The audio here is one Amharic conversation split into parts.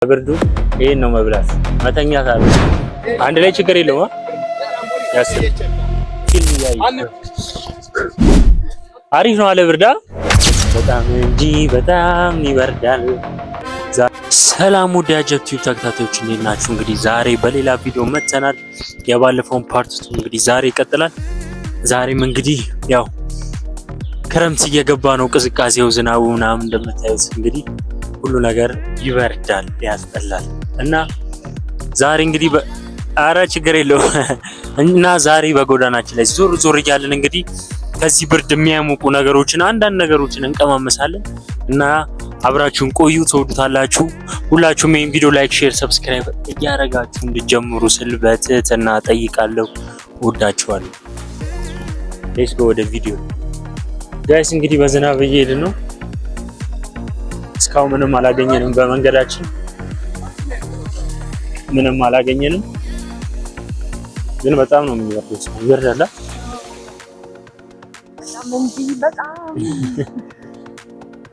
ብርዱ ይሄን ነው መብላት መተኛት አለ። አንድ ላይ ችግር የለውም። ያስብ አሪፍ ነው አለ ብርዳ በጣም እንጂ በጣም ይበርዳል። ሰላም ወደ አጀብ ቲዩብ ተከታታዮች እንዴት ናችሁ? እንግዲህ ዛሬ በሌላ ቪዲዮ መጥተናል። የባለፈውን ፓርት እንግዲህ ዛሬ ይቀጥላል። ዛሬም እንግዲህ ያው ክረምት እየገባ ነው። ቅዝቃዜው ዝናቡ ምናምን እንደምታዩት እንግዲህ ሁሉ ነገር ይበርዳል፣ ያስጠላል እና ዛሬ እንግዲህ አረ ችግር የለው እና ዛሬ በጎዳናችን ላይ ዞር ዞር እያለን እንግዲህ ከዚህ ብርድ የሚያሞቁ ነገሮችን አንዳንድ ነገሮችን እንቀማመሳለን እና አብራችሁን ቆዩ፣ ትወዱታላችሁ። ሁላችሁም ይሄን ቪዲዮ ላይክ፣ ሼር፣ ሰብስክራይብ እያደረጋችሁ እንድትጀምሩ ስል በትህትና ጠይቃለሁ። ወዳችኋለሁ። ሌትስ ጎ ወደ ቪዲዮ ጋይስ። እንግዲህ በዝናብ እየሄድን ነው። እስካሁን ምንም አላገኘንም። በመንገዳችን ምንም አላገኘንም፣ ግን በጣም ነው የሚወርደው። ይወርዳል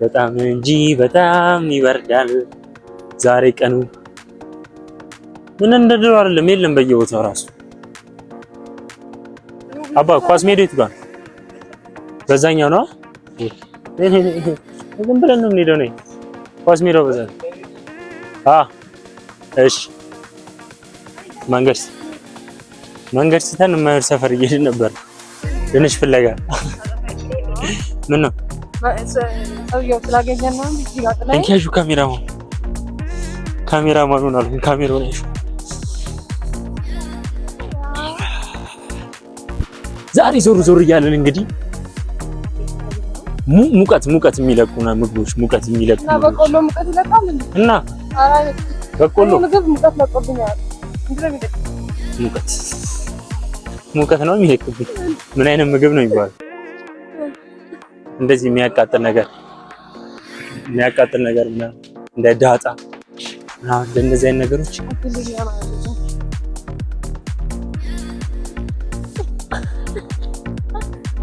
በጣም እንጂ በጣም ይበርዳል። ዛሬ ቀኑ ምን እንደደረው አይደለም፣ የለም በየቦታው ራሱ አባ ኳስ ሜዳ የት ጋር በዛኛው ነው። ዝም ብለን ነው የምንሄደው ነው ኳስ ሜዳው በዛ። እሺ መንገድ ስተን የማይወር ሰፈር እየሄድን ነበር ትንሽ ፍለጋ። ምን ነው ሰውየው ስላገኘን ነው እንጂ ጋጥላይ እንኪያሹ ካሜራማኑን አልኩኝ። ካሜራውን አይሹ ዛሬ ዞር እያለን እንግዲህ ሙቀት የሚለቁና ምግቦች ሙቀት የሚለቁ እና በቆሎ ሙቀት ይለቃል እና በቆሎ ምግብ ሙቀት ለቆብኛል። ሙቀት ነው የሚለቅብኝ። ምን አይነት ምግብ ነው ይባላል? እንደዚህ የሚያቃጥል ነገር እና እንደ ዳጣ እና እንደዚህ አይነት ነገሮች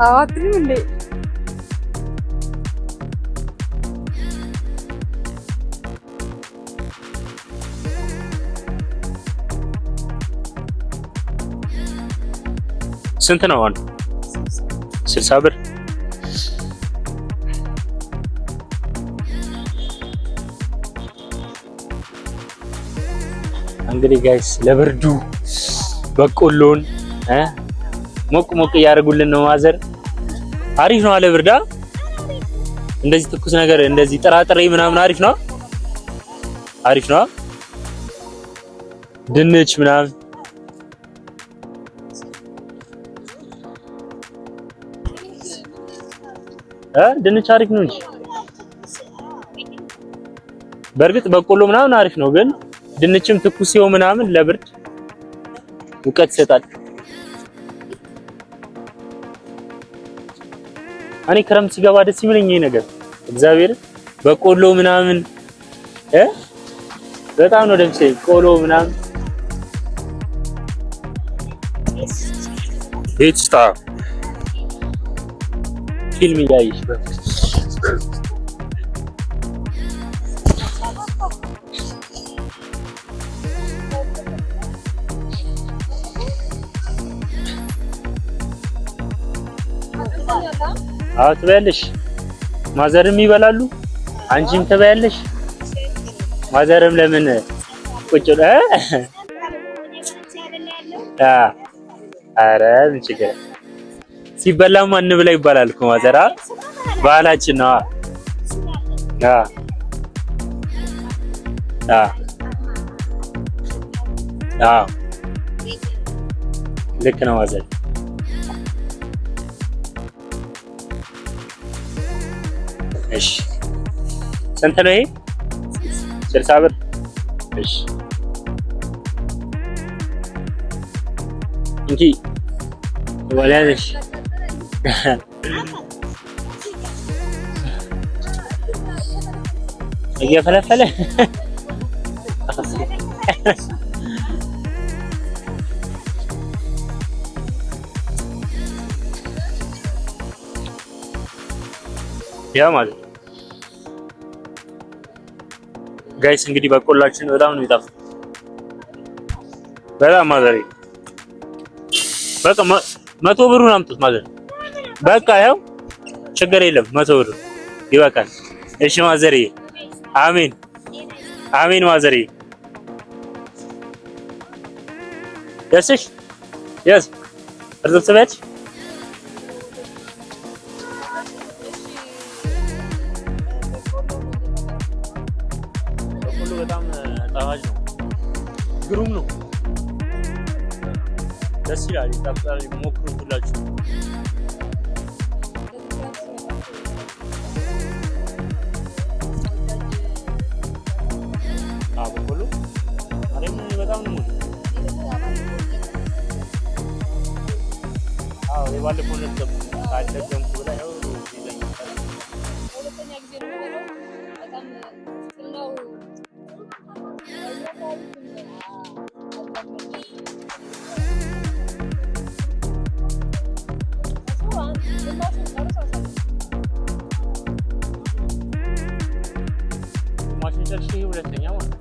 አዋትም እንዴ ስንት ነው አሁን? 60 ብር። እንግዲህ ጋይስ ለብርዱ በቆሎን ሞቅ እያደረጉልን ነው ማዘር። አሪፍ ነው አለ ብርዳ። እንደዚህ ትኩስ ነገር እንደዚህ ጥራጥሬ ምናምን አሪፍ ነው ድንች ምናምን ድንች አሪፍ ነው እንጂ በእርግጥ በቆሎ ምናምን አሪፍ ነው፣ ግን ድንችም ትኩስ ሲሆን ምናምን ለብርድ ሙቀት ይሰጣል። እኔ ክረምት ሲገባ ደስ የሚለኝ ይሄ ነገር እግዚአብሔር በቆሎ ምናምን በጣም ነው ደስ የሚለኝ። ቆሎ ምናምን ሄድስታ ፊልም እያየሽ ትበያለሽ። ማዘርም ይበላሉ፣ አንቺም ትበያለሽ። ማዘርም ለምን ቁጭ ኧረ ምን ችግር ሲበላም አንብላ ይባላል እኮ ማዘራ፣ ባህላችን ነው። ልክ ነው ማዘር። እሺ ስንት ነው ይሄ? 60 ብር። እሺ እንጂ ወላልሽ እየፈለፈለ ያ ማለት ጋይስ እንግዲህ በቆላችን በጣም ነው የሚጣፍጥ። በጣም ማዘሬ በቃ 100 ብሩን አምጡት ማዘሬ። በቃ ያው ችግር የለም 100 ብር ይበቃል። እሺ ማዘሬ አሜን አሜን ማዘሬ። ደስሽ ያስ እርጥብት በቆሎ በጣም ጣፋጭ ነው፣ ግሩም ነው፣ ደስ ይላል። ይጣፍጣል። ሞክሩት ሁላችሁ። በቆሎ አሬም በጣም ነው ሙሉ። አዎ የባለፈው ነጥብ ካልደገምኩ ብላ ያው ይዘኝ ሁለተኛ ጊዜ ነው በጣም ነው ሁለተኛ ማለት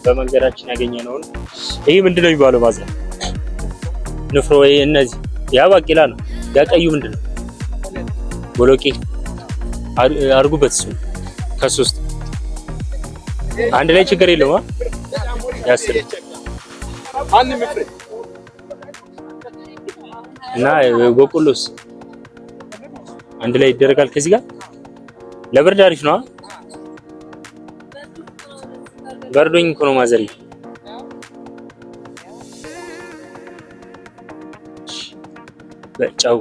በመንገዳችን ያገኘነውን ይሄ ምንድነው የሚባለው? ማዘር ንፍሮ ወይ እነዚህ ያ ባቄላ ነው። ያ ቀዩ ምንድነው? ቦሎቄ አድርጉበት። እሱ ከሶስት አንድ ላይ ችግር የለውም። ያስር እና በቆሎስ አንድ ላይ ይደረጋል ከዚህ ጋር ለብርድ አሪፍ ነው። በርዶኝ እኮ ነው ማዘሪ። ጨው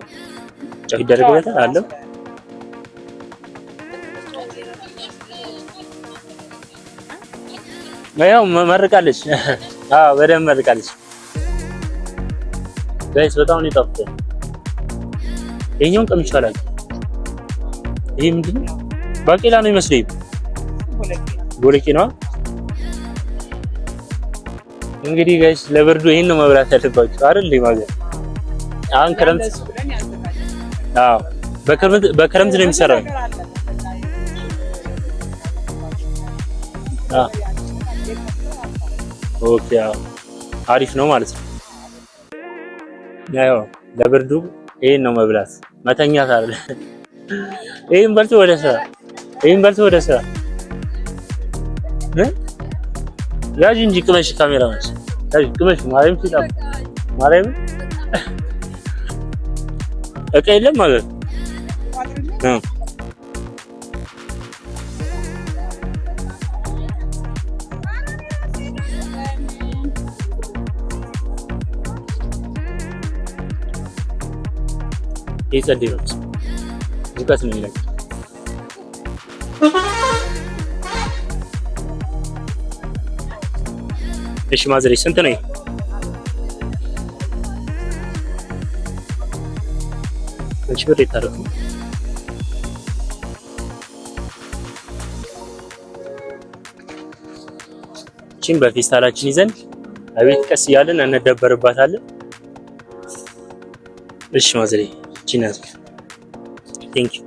ይደረግበታል አለ። ያው መርቃለች። አዎ በደንብ መርቃለች። ጋይስ በጣም ነው የጣፈጠው። ይሄኛውን ቀምቻለሁ። ይሄ ምንድነው? ባቄላ ነው ይመስለኝ። ቦለቄ ነው። እንግዲህ ጋይስ ለብርዱ ይሄን ነው መብላት ያለባችሁ አይደል? ማለት አሁን ክረምት በክረምት ነው የሚሰራው። ኦኬ አሪፍ ነው ማለት ነው። ያው ለብርዱ ይሄን ነው መብላት፣ መተኛት አይደል? ይሄን በልቶ ወደ ስራ ያዥ እንጂ ቅመሽ፣ ካሜራ ማለት ያዥ ቅመሽ። ማርያም ሲጣም ማርያም እቃ የለም ማለት ነው። ይጸዴ ነው ሙቀት ነው ይላል። እሺ ማዘሬ ስንት ነው? አንቺ ብር ይታረፉ። እቺን በፌስታላችን ይዘን አቤት ቀስ እያለን እንደበርባታለን። እሺ ማዘሬ እቺን ያዝ። ቴንክ ዩ